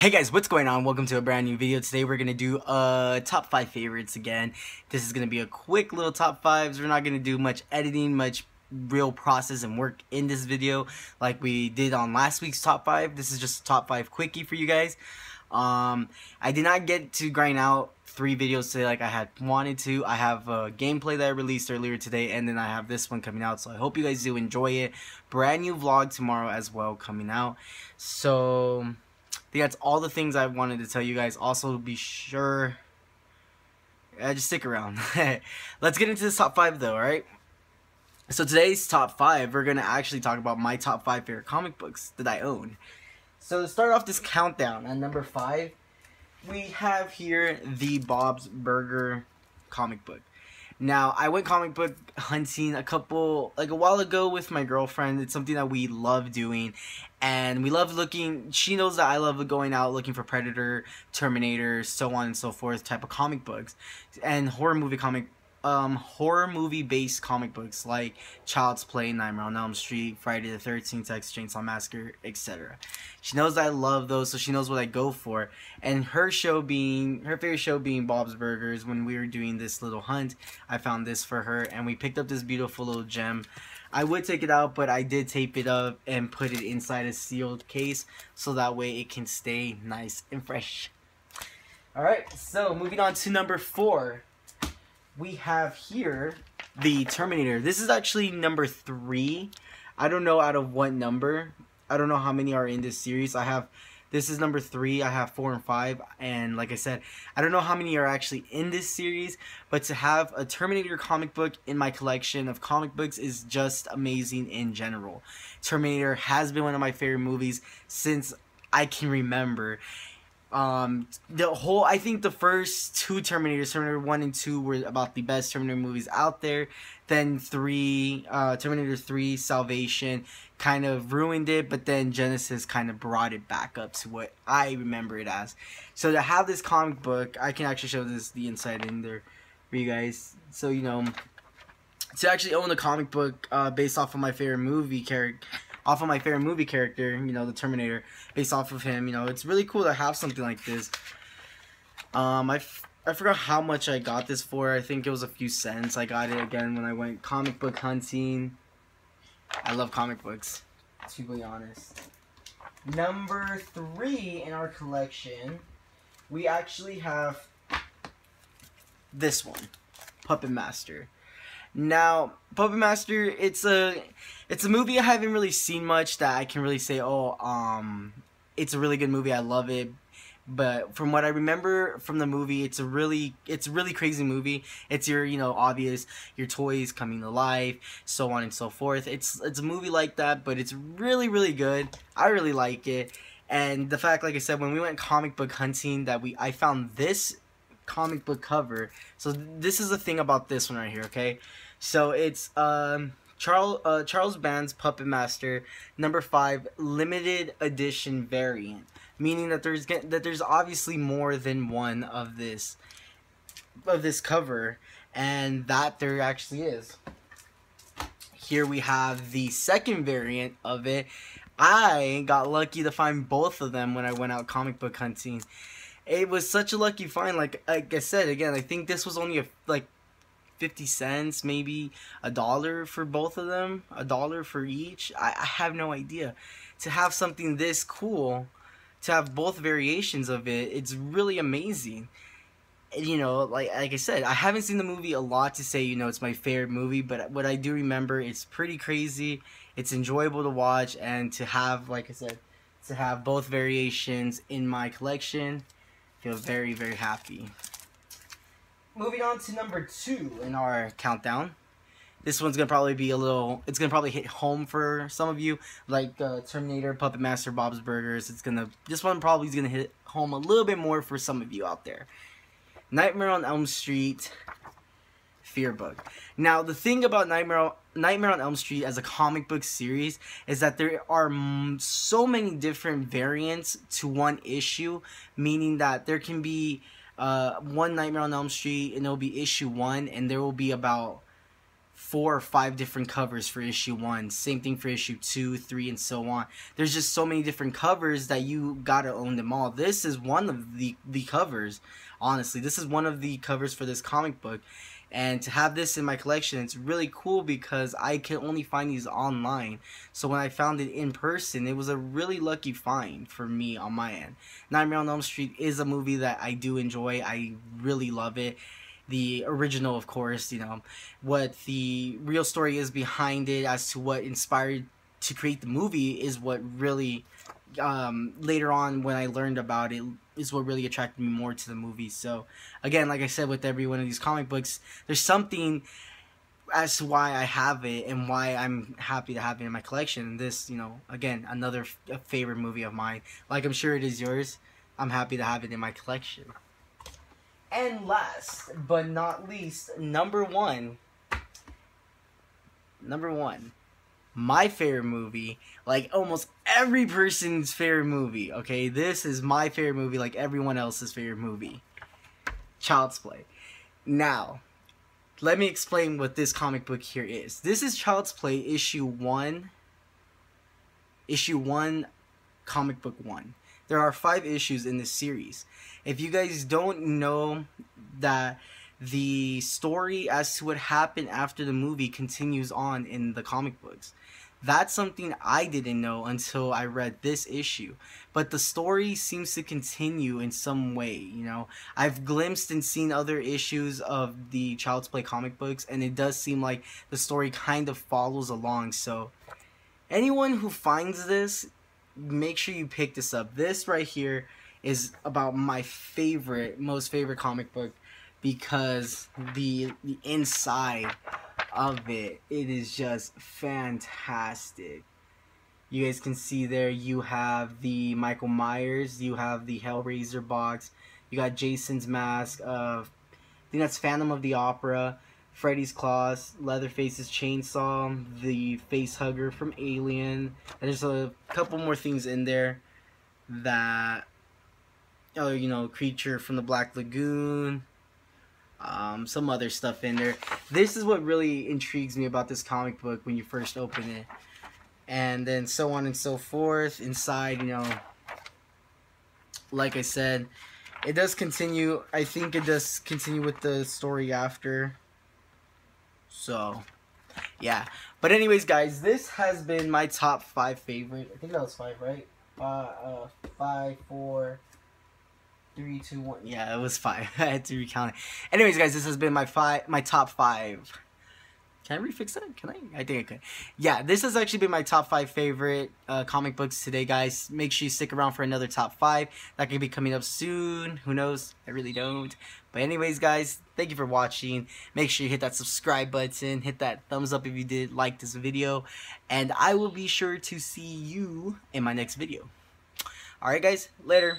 Hey guys, what's going on? Welcome to a brand new video. Today we're going to do top 5 favorites again. This is going to be a quick little top 5s. We're not going to do much editing, much real process and work in this video like we did on last week's top 5. This is just a top 5 quickie for you guys. I did not get to grind out 3 videos today like I had wanted to. I have a gameplay that I released earlier today, and then I have this one coming out, so I hope you guys do enjoy it. Brand new vlog tomorrow as well coming out. So I think that's all the things I wanted to tell you guys. Also, be sure, just stick around. Let's get into this top 5 though, alright? So today's top 5, we're going to actually talk about my top 5 favorite comic books that I own. So to start off this countdown, at number 5, we have here the Bob's Burger comic book. Now, I went comic book hunting a while ago with my girlfriend. It's something that we love doing, and we love looking. She knows that I love going out looking for Predator, Terminator, so on and so forth type of comic books, and horror movie based comic books like Child's Play, Nightmare on Elm Street, Friday the 13th, Texas Chainsaw Massacre, etc. She knows that I love those, so she knows what I go for. And her favorite show being Bob's Burgers. When we were doing this little hunt, I found this for her, and we picked up this beautiful little gem. I would take it out, but I did tape it up and put it inside a sealed case, so that way it can stay nice and fresh. Alright, so moving on to number 4. We have here the Terminator. This is actually number 3. I don't know out of what number. I don't know how many are in this series. This is number 3. I have 4 and 5. And like I said, I don't know how many are actually in this series. But to have a Terminator comic book in my collection of comic books is just amazing in general. Terminator has been one of my favorite movies since I can remember. I think the first 2 Terminators, Terminator 1 and 2, were about the best Terminator movies out there. Then Terminator 3 Salvation kind of ruined it, but then Genesis kind of brought it back up to what I remember it as. So to have this comic book, I can actually show the inside in there for you guys. So, you know, to actually own a comic book based off of my favorite movie character, you know, the Terminator, based off of him, you know, it's really cool to have something like this. I forgot how much I got this for. I think it was a few cents. I got it again when I went comic book hunting. I love comic books, to be honest. Number 3 in our collection, we actually have this one, Puppet Master. Now, Puppet Master, it's a movie I haven't really seen much that I can really say, oh, it's a really good movie, I love it. But from what I remember from the movie, it's a really crazy movie. It's your, you know, obvious, your toys coming to life, so on and so forth. It's a movie like that, but it's really good. I really like it. And the fact, like I said, when we went comic book hunting, I found this comic book cover. So this is the thing about this one right here, okay? So it's Charles Band's Puppet Master number 5 limited edition variant, meaning that there's obviously more than one of this cover, and that there actually is. Here we have the second variant of it. I got lucky to find both of them when I went out comic book hunting. It was such a lucky find. Like I said, again, I think this was only like 50 cents, maybe $1 for both of them, $1 for each. I have no idea. To have something this cool, to have both variations of it, it's really amazing. You know, like I said, I haven't seen the movie a lot to say, you know, it's my favorite movie, but what I do remember, it's pretty crazy, it's enjoyable to watch, and to have, like I said, to have both variations in my collection, I feel very happy. Moving on to number 2 in our countdown. This one's gonna probably be it's gonna probably hit home for some of you, like Terminator, Puppet Master, Bob's Burgers. This one probably is gonna hit home a little bit more for some of you out there. Nightmare on Elm Street, Fear Book. Now, the thing about Nightmare on Elm Street as a comic book series is that there are so many different variants to one issue, meaning that there can be one Nightmare on Elm Street, and it'll be issue 1, and there will be about 4 or 5 different covers for issue 1. Same thing for issue 2, 3, and so on. There's just so many different covers that you gotta own them all. This is one of the covers. Honestly, this is one of the covers for this comic book. And to have this in my collection, it's really cool because I can only find these online. So when I found it in person, it was a really lucky find for me on my end. Nightmare on Elm Street is a movie that I do enjoy. I really love it. The original, of course, you know, what the real story is behind it as to what inspired to create the movie is what really, later on when I learned about it, is what really attracted me more to the movie. So again, like I said, with every one of these comic books, there's something as to why I have it and why I'm happy to have it in my collection. And this, you know, again, another favorite movie of mine. Like I'm sure it is yours. I'm happy to have it in my collection. And last but not least, number one, my favorite movie, like almost every person's favorite movie, okay? This is my favorite movie like everyone else's favorite movie. Child's Play. Now, let me explain what this comic book here is. This is Child's Play issue 1, comic book 1. There are 5 issues in this series. If you guys don't know that the story as to what happened after the movie continues on in the comic books, that's something I didn't know until I read this issue. But the story seems to continue in some way, you know. I've glimpsed and seen other issues of the Child's Play comic books, and it does seem like the story kind of follows along. So anyone who finds this, make sure you pick this up. This right here is about my most favorite comic book, because the inside of it is just fantastic. You guys can see there, you have the Michael Myers, you have the Hellraiser box, you got Jason's mask of, I think that's Phantom of the Opera, Freddy's claws, Leatherface's chainsaw, the face hugger from Alien, and there's a couple more things in there that, oh, you know, creature from the Black Lagoon, some other stuff in there. This is what really intrigues me about this comic book when you first open it, and then so on and so forth. Inside, you know, like I said, it does continue. I think it does continue with the story after. So, yeah. But anyways, guys, this has been my top 5 favorite. I think that was 5, right? 5, 4, 3, 2, 1. Yeah, it was 5. I had to recount it. Anyways, guys, this has been my top 5. Can I refix that? Can I? I think I could. Yeah, this has actually been my top 5 favorite comic books today, guys. Make sure you stick around for another top 5. That could be coming up soon. Who knows? I really don't. But anyways, guys, thank you for watching. Make sure you hit that subscribe button. Hit that thumbs up if you did like this video. And I will be sure to see you in my next video. Alright, guys. Later.